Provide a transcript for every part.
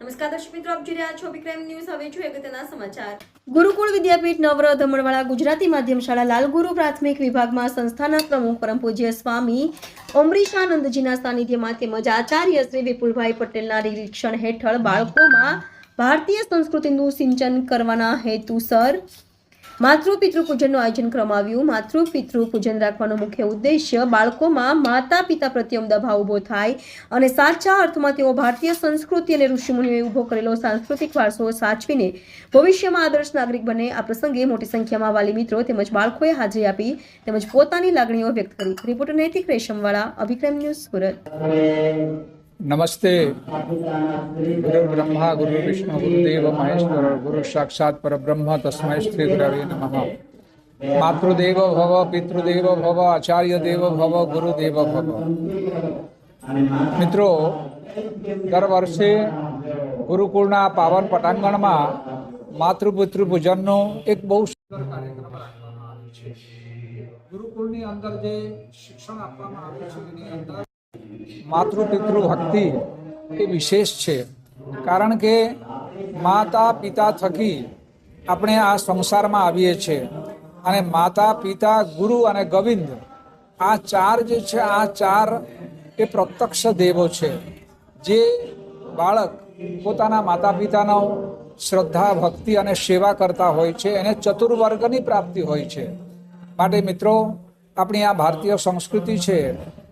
નમસ્કાર દર્શક મિત્રો, આપ જોઈ રહ્યા છો વિક્રમ ન્યૂઝ. હવે જોઈએ અગત્યના સમાચાર. ગુરુકુળ વિદ્યાપીઠ નવરહ દમણવાળા ગુજરાતી માધ્યમ શાળા લાલગુરુ પ્રાથમિક વિભાગમાં સંસ્થાના પ્રમુખ પરમ પૂજ્ય સ્વામી અમરીશાનંદજીના સાનિધ્યમાં તેમજ આચાર્ય શ્રી વિપુલભાઈ પટેલના નિરીક્ષણ હેઠળ બાળકોમાં ભારતીય સંસ્કૃતિનું સિંચન કરવાના હેતુસર માતૃપિતૃ પૂજનનું આયોજન કરવામાં આવ્યું. માતૃપિતૃ પૂજન રાખવાનો મુખ્ય ઉદ્દેશ્ય બાળકોમાં માતા પિતા પ્રત્યે ઉમદા ભાવ ઉભો થાય અને સાચા અર્થમાં તેઓ ભારતીય સંસ્કૃતિ અને ઋષિમુનિઓએ ઉભો કરેલો સાંસ્કૃતિક વારસો સાચવીને ભવિષ્યમાં આદર્શ નાગરિક બને. આ પ્રસંગે મોટી સંખ્યામાં વાલી મિત્રો તેમજ બાળકોએ હાજરી આપી તેમજ પોતાની લાગણીઓ વ્યક્ત કરી. રિપોર્ટર નૈતિક રેશમવાળા, અભિક્રમ ન્યૂઝ, સુરત. नमस्ते. गुरु ब्रह्मा गुरु विष्णु गुरुदेव महेश्वर गुरु साक्षात परब्रह्म तस्मै श्री गुरवे नमः. मातृदेव भव पितृदेव भव आचार्य देव भव गुरुदेव भव. મિત્રો, દર વર્ષે ગુરુકુળના પાવન પટાંગણમાં માતૃપિતૃ પૂજનનો એક બહુ સુંદર કાર્યક્રમ રાખવામાં આવે છે. ગુરુકુળની અંદર જે શિક્ષણ આપવામાં આવે છે એની અંદર માતૃપિતૃ ભક્તિ એ વિશેષ છે. કારણ કે માતા પિતા થકી આપણે આ સંસારમાં આવીએ છીએ અને માતા પિતા ગુરુ અને ગોવિંદ આ ચાર જે છે આ ચાર એ પ્રત્યક્ષ દેવો છે. જે બાળક પોતાના માતા પિતાનો શ્રદ્ધા ભક્તિ અને સેવા કરતા હોય છે એને ચતુર્વર્ગની પ્રાપ્તિ હોય છે. માટે મિત્રો, આપણી આ ભારતીય સંસ્કૃતિ છે.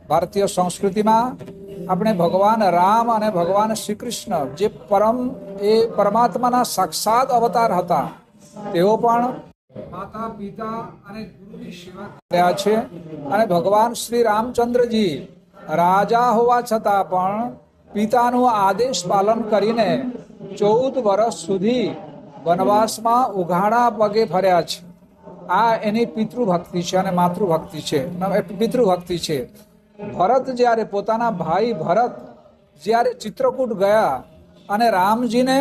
ભારતીય સંસ્કૃતિમાં આપણે ભગવાન રામ અને ભગવાન શ્રી કૃષ્ણ જે પરમાત્માના સાક્ષાત અવતાર હતા તેઓ પણ માતા પિતા અને ગુરુની સેવા કર્યા છે. અને ભગવાન શ્રી રામચંદ્રજી રાજા હોવા છતાં પણ પિતાનું આદેશ પાલન કરીને 14 વર્ષ સુધી વનવાસમાં ઉઘાડા પગે ફર્યા છે. આ એની પિતૃભક્તિ છે અને માતૃભક્તિ છે, પિતૃભક્તિ છે. ભરત જ્યારે પોતાના ભાઈ ભરત જ્યારે ચિત્રકૂટ ગયા અને રામજીને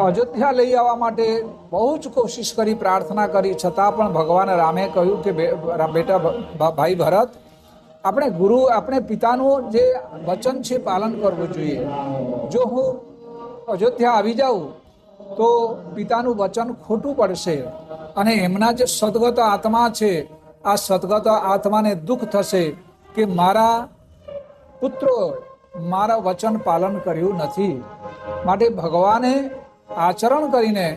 અયોધ્યા લઈ આવવા માટે બહુ જ કોશિશ કરી, પ્રાર્થના કરી, છતાં પણ ભગવાન રામે કહ્યું કે બેટા ભાઈ ભરત, આપણે પિતાનું જે વચન છે પાલન કરવું જોઈએ. જો હું અયોધ્યા આવી જાઉં તો પિતાનું વચન ખોટું પડશે અને એમના જે સદગત આત્મા છે આ સદગત આત્માને દુઃખ થશે કે મારા પુત્રો મારા વચન પાલન કર્યું નથી. માટે ભગવાને આચરણ કરીને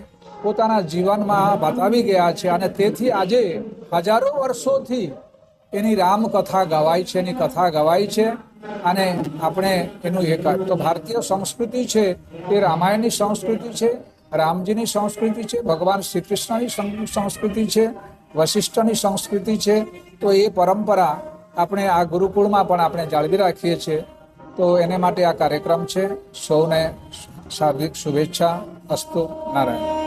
પોતાના જીવનમાં બતાવી ગયા છે અને તેથી આજે હજારો વર્ષોથી એની રામકથા ગવાય છે, એની કથા ગવાય છે. અને આપણે એનું એક તો ભારતીય સંસ્કૃતિ છે એ રામાયણની સંસ્કૃતિ છે, રામજીની સંસ્કૃતિ છે, ભગવાન શ્રી કૃષ્ણની સંસ્કૃતિ છે, વશિષ્ઠની સંસ્કૃતિ છે. તો એ પરંપરા આપણે આ ગુરુકુળમાં પણ આપણે જાળવી રાખીએ છીએ. તો એને માટે આ કાર્યક્રમ છે. સૌને શાબ્દિક શુભેચ્છા. અસ્તુ. નારાયણ.